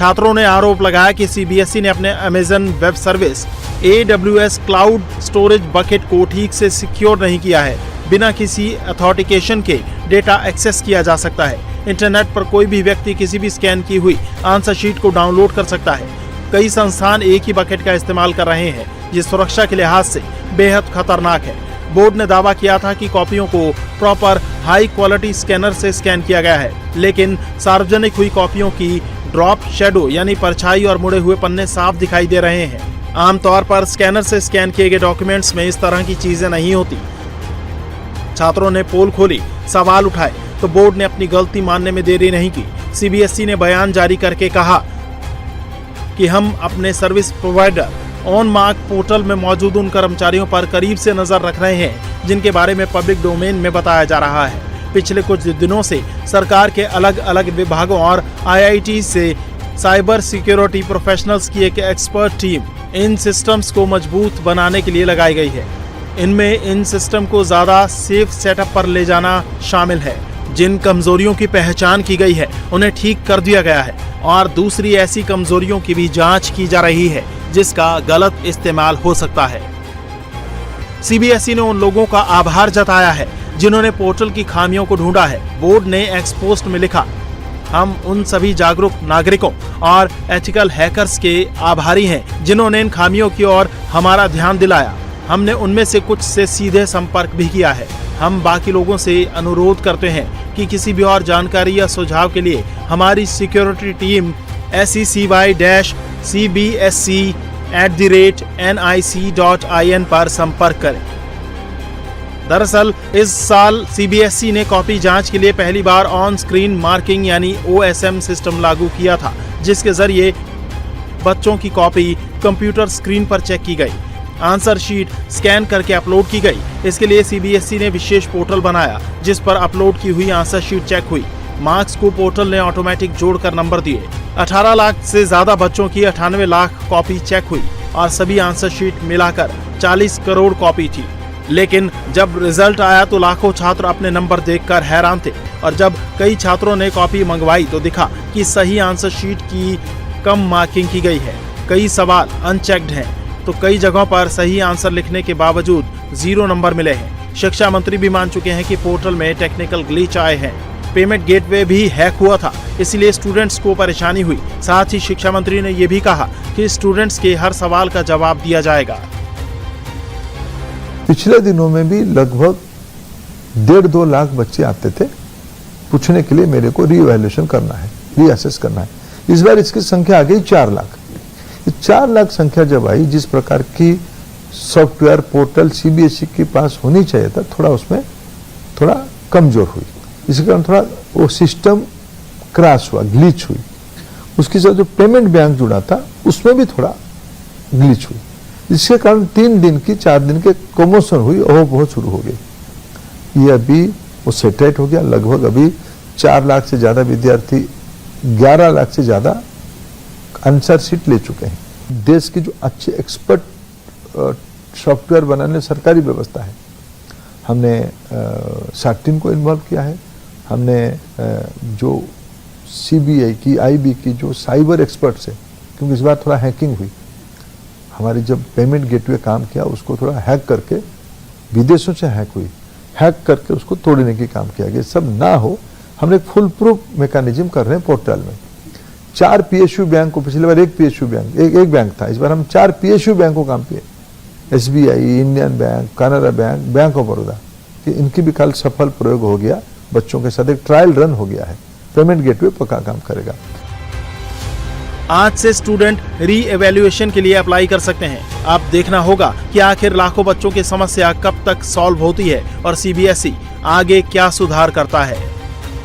छात्रों ने आरोप लगाया कि सीबीएसई ने अपने Amazon web service AWS cloud storage bucket को ठीक से सिक्योर नहीं किया है। बिना किसी अथॉरिटिकेशन के डेटा एक्सेस किया जा सकता है। इंटरनेट पर कोई भी व्यक्ति किसी भी स्कैन की हुई आंसर शीट को डाउनलोड कर सकता है। कई संस्थान एक ही बकेट का इस्तेमाल कर रहे हैं, ये सुरक्षा के लिहाज से बेहद खतरनाक है। बोर्ड ने दावा किया था कि कॉपियों को प्रॉपर हाई क्वालिटी स्कैनर से स्कैन किया गया है, लेकिन सार्वजनिक हुई कॉपियों की ड्रॉप शेडो यानी परछाई और मुड़े हुए पन्ने साफ दिखाई दे रहे हैं। आमतौर पर स्कैनर से स्कैन किए गए डॉक्यूमेंट्स में इस तरह की चीजें नहीं होती। छात्रों ने पोल खोली, सवाल उठाए तो बोर्ड ने अपनी गलती मानने में देरी नहीं की। सीबीएसई ने बयान जारी करके कहा कि हम अपने service provider on mark portal में मौजूद उन कर्मचारियों पर करीब से नजर रख रहे हैं जिनके बारे में पब्लिक डोमेन में बताया जा रहा है। पिछले कुछ दिनों से सरकार के अलग अलग विभागों और IIT से साइबर सिक्योरिटी प्रोफेशनल्स की एक एक्सपर्ट टीम इन सिस्टम्स को मजबूत बनाने के लिए लगाई गई है। इनमें इन सिस्टम को ज्यादा सेफ सेटअप पर ले जाना शामिल है। जिन कमजोरियों की पहचान की गई है उन्हें ठीक कर दिया गया है और दूसरी ऐसी कमजोरियों की भी जांच की जा रही है जिसका गलत इस्तेमाल हो सकता है। सीबीएसई ने उन लोगों का आभार जताया है जिन्होंने पोर्टल की खामियों को ढूंढा है। बोर्ड ने एक्स पोस्ट में लिखा, हम उन सभी जागरूक नागरिकों और एथिकल हैकर्स के आभारी हैं जिन्होंने इन खामियों की ओर हमारा ध्यान दिलाया। हमने उनमें से कुछ से सीधे संपर्क भी किया है। हम बाकी लोगों से अनुरोध करते हैं कि किसी भी और जानकारी या सुझाव के लिए हमारी सिक्योरिटी टीम secbsc@nic.in पर संपर्क करें। दरअसल इस साल सीबीएसई ने कॉपी जांच के लिए पहली बार ऑन स्क्रीन मार्किंग यानी OSM सिस्टम लागू किया था, जिसके जरिए बच्चों की कॉपी कंप्यूटर स्क्रीन पर चेक की गई, आंसर शीट स्कैन करके अपलोड की गई। इसके लिए सीबीएसई ने विशेष पोर्टल बनाया जिस पर अपलोड की हुई आंसर शीट चेक हुई। मार्क्स को पोर्टल ने ऑटोमेटिक जोड़कर नंबर दिए। 18 लाख से ज्यादा बच्चों की 98 लाख कॉपी चेक हुई और सभी आंसर शीट मिलाकर 40 करोड़ कॉपी थी। लेकिन जब रिजल्ट आया तो लाखों छात्र अपने नंबर देखकर हैरान थे और जब कई छात्रों ने कॉपी मंगवाई तो दिखा कि सही आंसर शीट की कम मार्किंग की गई है। कई सवाल अनचेक्ड हैं तो कई जगहों पर सही आंसर लिखने के बावजूद 0 नंबर मिले हैं। शिक्षा मंत्री भी मान चुके हैं कि पोर्टल में टेक्निकल ग्लिच आए हैं। पेमेंट गेटवे भी हैक हुआ था, इसलिए स्टूडेंट्स को परेशानी हुई। साथ ही शिक्षा मंत्री ने यह भी कहा कि स्टूडेंट्स के हर सवाल का जवाब दिया जाएगा। पिछले दिनों में भी लगभग 1.5-2 लाख बच्चे आते थे पूछने के लिए मेरे को रीवैल्यूएशन करना है, रीअसेस करना है। इस बार इसकी संख्या आ गई 4 लाख। 4 लाख संख्या जब आई, जिस प्रकार की सॉफ्टवेयर पोर्टल सीबीएसई के पास होनी चाहिए था, थोड़ा उसमें थोड़ा कमजोर हुई। इसके कारण थोड़ा वो सिस्टम क्रैश हुआ, ग्लिच हुई। उसके साथ जो पेमेंट बैंक जुड़ा था उसमें भी थोड़ा ग्लिच हुई। इसके कारण 3 दिन की 4 दिन के कमोशन हुई और बहुत शुरू हो गई। ये अभी वो सेटरेट हो गया। लगभग अभी 4 लाख से ज्यादा विद्यार्थी 11 लाख से ज्यादा आंसर शीट ले चुके हैं। देश की जो अच्छे एक्सपर्ट सॉफ्टवेयर बनाने सरकारी व्यवस्था है, हमने सार्टिन को इन्वॉल्व किया है। हमने जो सीबीआई की, आईबी की जो साइबर एक्सपर्ट्स है, क्योंकि इस बार थोड़ा हैकिंग हुई, हमारी जब पेमेंट गेटवे काम किया उसको थोड़ा हैक करके, विदेशों से हैक हुई, हैक करके उसको तोड़ने की काम किया गया। सब ना हो, हमने एक फुल प्रूफ मैकेनिज्म कर रहे हैं पोर्टल में। 4 PSU बैंक को, पिछली बार 1 PSU बैंक, एक बैंक था, इस बार हम 4 PSU बैंक को काम किए। SBI, Indian bank, Canada bank, bank of Baroda, इनकी भी कल सफल प्रयोग हो गया। बच्चों के साथ एक ट्रायल रन हो गया है। पेमेंट गेटवे पक्का काम करेगा। आज से स्टूडेंट री एवेल्युएशन के लिए अप्लाई कर सकते हैं। अब देखना होगा कि आखिर लाखों बच्चों की समस्या कब तक सॉल्व होती है और सीबीएसई आगे क्या सुधार करता है।